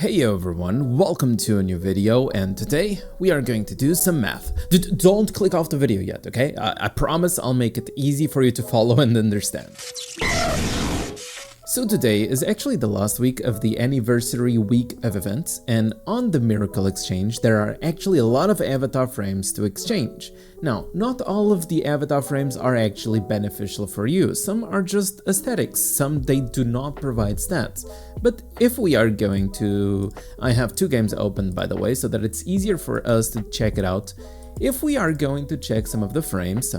Hey everyone, welcome to a new video, and today we are going to do some math. Don't click off the video yet, okay? I promise I'll make it easy for you to follow and understand. So today is actually the last week of the anniversary week of events, and on the Miracle Exchange there are actually a lot of avatar frames to exchange. Now, not all of the avatar frames are actually beneficial for you. Some are just aesthetics, some they do not provide stats. But if we are going to... I have two games open, by the way, so that it's easier for us to check it out. If we are going to check some of the frames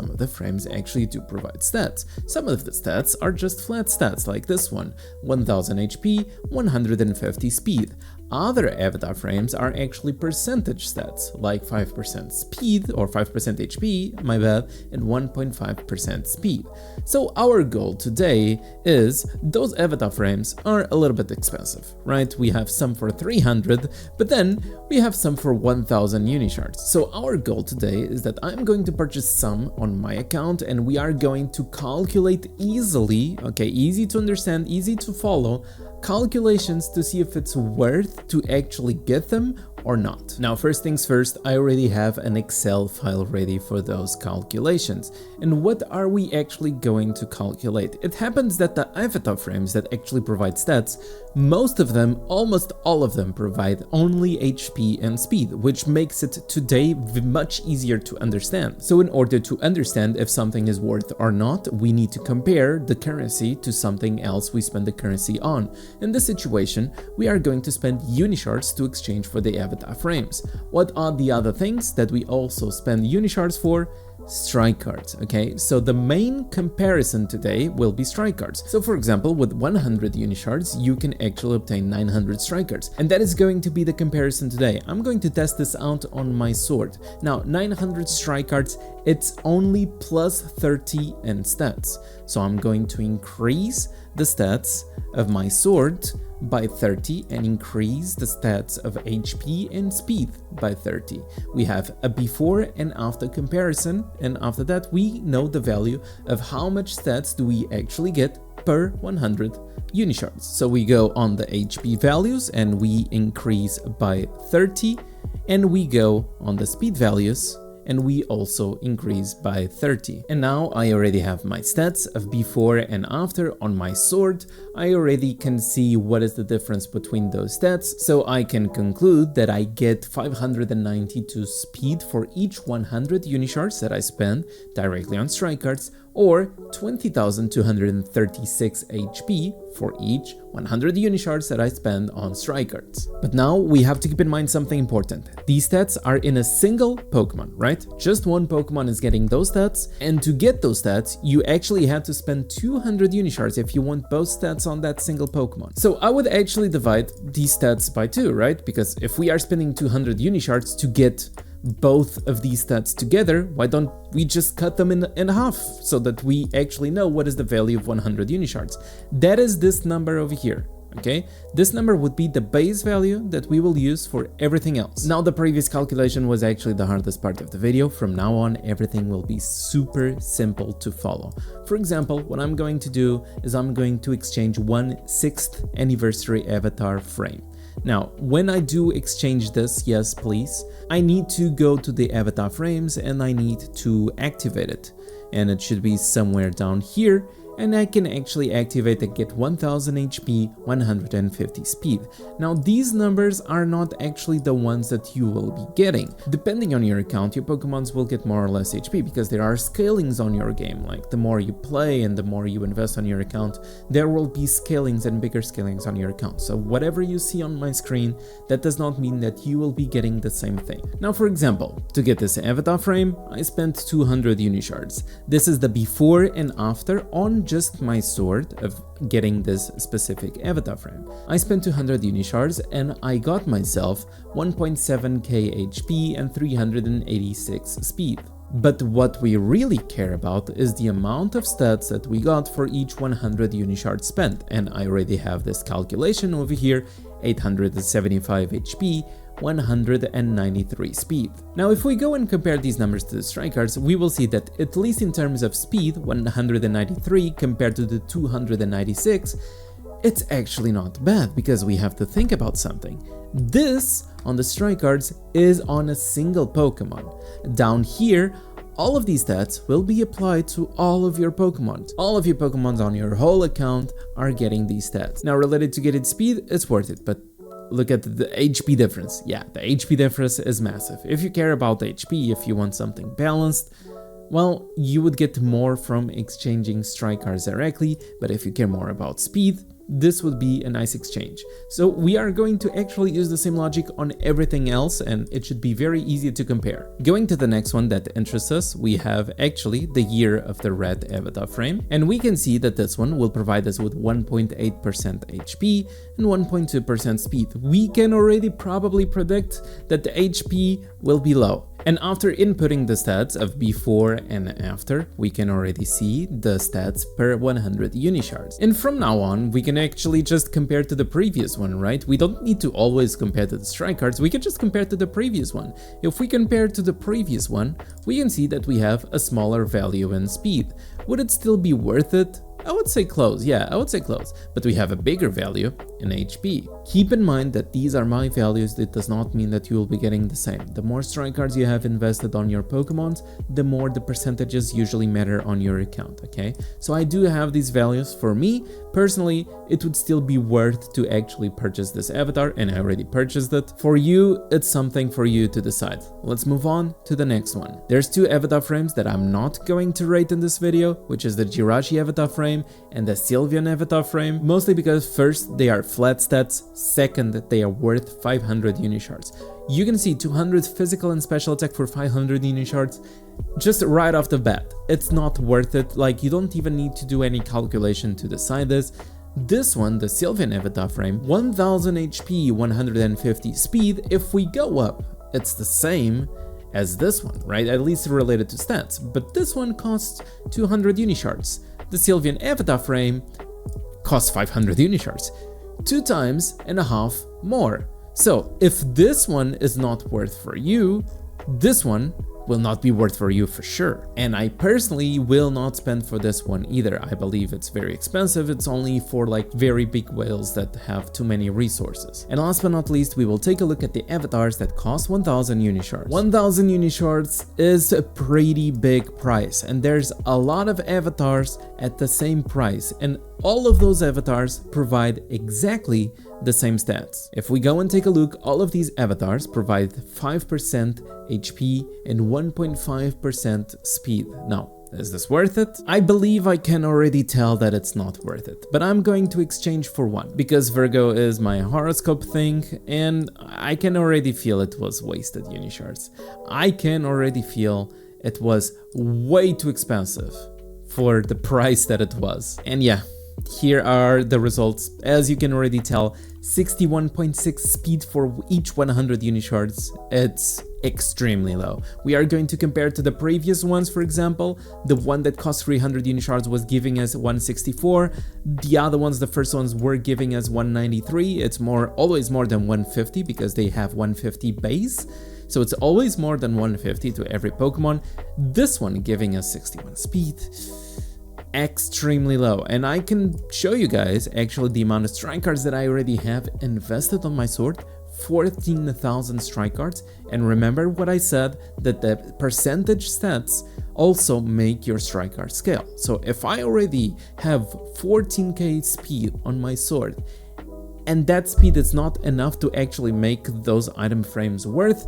actually do provide stats. Some of the stats are just flat stats, like this one, 1000 HP, 150 speed. Other avatar frames are actually percentage stats, like 5% speed or 5% HP, my bad, and 1.5% speed. So our goal today is, those avatar frames are a little bit expensive, right? We have some for 300, but then we have some for 1000 unishards. So our goal today is that I'm going to purchase some on my account, and we are going to calculate easily, okay, easy to understand, easy to follow, calculations to see if it's worth to actually get them or not. Now, first things first, I already have an Excel file ready for those calculations. And what are we actually going to calculate? It happens that the avatar frames that actually provide stats, most of them, almost all of them, provide only HP and speed, which makes it today much easier to understand. So in order to understand if something is worth or not, we need to compare the currency to something else we spend the currency on. In this situation, we are going to spend unishards to exchange for the avatar frames. What are the other things that we also spend unishards for? Strike cards, okay? So the main comparison today will be strike cards. So for example, with 100 unishards, you can actually obtain 900 strike cards. And that is going to be the comparison today. I'm going to test this out on my sword. Now, 900 strike cards, it's only plus 30 in stats. So I'm going to increase the stats of my sword by 30 and increase the stats of HP and speed by 30. We have a before and after comparison, and after that we know the value of how much stats do we actually get per 100 unishards. So we go on the HP values and we increase by 30, and we go on the speed values and we also increase by 30. And now I already have my stats of before and after on my sword. I already can see what is the difference between those stats, so I can conclude that I get 592 speed for each 100 unishards that I spend directly on strike cards, or 20,236 HP for each 100 unishards that I spend on strike cards. But now we have to keep in mind something important. These stats are in a single Pokemon, right? Just one Pokemon is getting those stats, and to get those stats, you actually have to spend 200 unishards if you want both stats on that single Pokemon. So I would actually divide these stats by 2, right? Because if we are spending 200 unishards to get both of these stats together, why don't we just cut them in half so that we actually know what is the value of 100 unishards? That is this number over here, okay? This number would be the base value that we will use for everything else. Now, the previous calculation was actually the hardest part of the video. From now on, everything will be super simple to follow. For example, what I'm going to do is I'm going to exchange 1/6th anniversary avatar frame. Now, when I do exchange this, yes please, I need to go to the avatar frames and I need to activate it. And it should be somewhere down here, and I can actually activate and get 1000 HP, 150 speed. Now, these numbers are not actually the ones that you will be getting. Depending on your account, your Pokemons will get more or less HP because there are scalings on your game. Like, the more you play and the more you invest on your account, there will be scalings and bigger scalings on your account. So whatever you see on my screen, that does not mean that you will be getting the same thing. Now, for example, to get this avatar frame, I spent 200 unishards. This is the before and after on just my sword of getting this specific avatar frame. I spent 200 unishards and I got myself 1.7k HP and 386 speed. But what we really care about is the amount of stats that we got for each 100 unishards spent, and I already have this calculation over here: 875 HP, 193 speed. Now, if we go and compare these numbers to the strike cards, we will see that, at least in terms of speed, 193 compared to the 296, it's actually not bad because we have to think about something. This on the strike cards is on a single Pokemon. Down here, all of these stats will be applied to all of your Pokemon. All of your Pokemon on your whole account are getting these stats. Now, related to getting speed, it's worth it, but look at the HP difference. Yeah, the HP difference is massive. If you care about HP, if you want something balanced, well, you would get more from exchanging strike cards directly, but if you care more about speed, this would be a nice exchange. So we are going to actually use the same logic on everything else, and it should be very easy to compare. Going to the next one that interests us, we have actually the year of the red avatar frame, and we can see that this one will provide us with 1.8% HP and 1.2% speed. We can already probably predict that the HP will be low. And after inputting the stats of before and after, we can already see the stats per 100 unishards. And from now on, we can actually just compare to the previous one, right? We don't need to always compare to the strike cards, we can just compare to the previous one. If we compare to the previous one, we can see that we have a smaller value in speed. Would it still be worth it? I would say close, yeah, I would say close, but we have a bigger value in HP. Keep in mind that these are my values, that does not mean that you will be getting the same. The more strike cards you have invested on your Pokemon, the more the percentages usually matter on your account, okay? So I do have these values. For me, personally, it would still be worth to actually purchase this avatar, and I already purchased it. For you, it's something for you to decide. Let's move on to the next one. There's two avatar frames that I'm not going to rate in this video, which is the Jirachi avatar frame and the Sylveon avatar frame, mostly because first, they are flat stats, second, they are worth 500 unishards. You can see 200 physical and special attack for 500 unishards just right off the bat. It's not worth it, like you don't even need to do any calculation to decide this. This one, the Sylveon avatar frame, 1000 HP, 150 speed. If we go up, it's the same as this one, right? At least related to stats, but this one costs 200 unishards. The Sylveon avatar frame costs 500 unishards, 2.5 times more. So if this one is not worth for you, this one will not be worth for you for sure. And I personally will not spend for this one either. I believe it's very expensive. It's only for like very big whales that have too many resources. And last but not least, we will take a look at the avatars that cost 1000 unishards. 1000 unishards is a pretty big price, and there's a lot of avatars at the same price, and all of those avatars provide exactly the same stats. If we go and take a look, all of these avatars provide 5% HP and 1.5% speed. Now, is this worth it? I believe I can already tell that it's not worth it, but I'm going to exchange for one, because Virgo is my horoscope thing, and I can already feel it was wasted unishards. I can already feel it was way too expensive for the price that it was. And yeah, here are the results. As you can already tell, 61.6 speed for each 100 unishards. It's extremely low. We are going to compare to the previous ones. For example, the one that cost 300 unishards was giving us 164. The other ones, the first ones, were giving us 193. It's always more than 150 because they have 150 base. So it's always more than 150 to every Pokemon. This one giving us 61 speed. Extremely low, and I can show you guys actually the amount of strike cards that I already have invested on my sword. 14,000 strike cards, and remember what I said, that the percentage stats also make your strike card scale. So if I already have 14k speed on my sword, and that speed is not enough to actually make those item frames worth,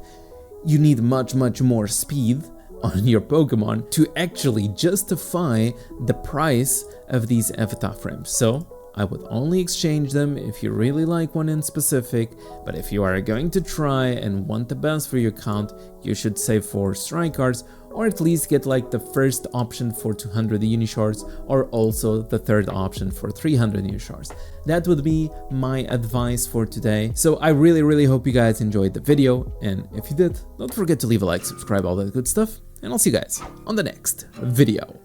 you need much more speed on your Pokemon to actually justify the price of these avatar frames. So I would only exchange them if you really like one in specific, but if you are going to try and want the best for your account, you should save for strike cards, or at least get like the first option for 200 unishards, or also the third option for 300 unishards. That would be my advice for today. So I really hope you guys enjoyed the video, and if you did, don't forget to leave a like, subscribe, all that good stuff, and I'll see you guys on the next video.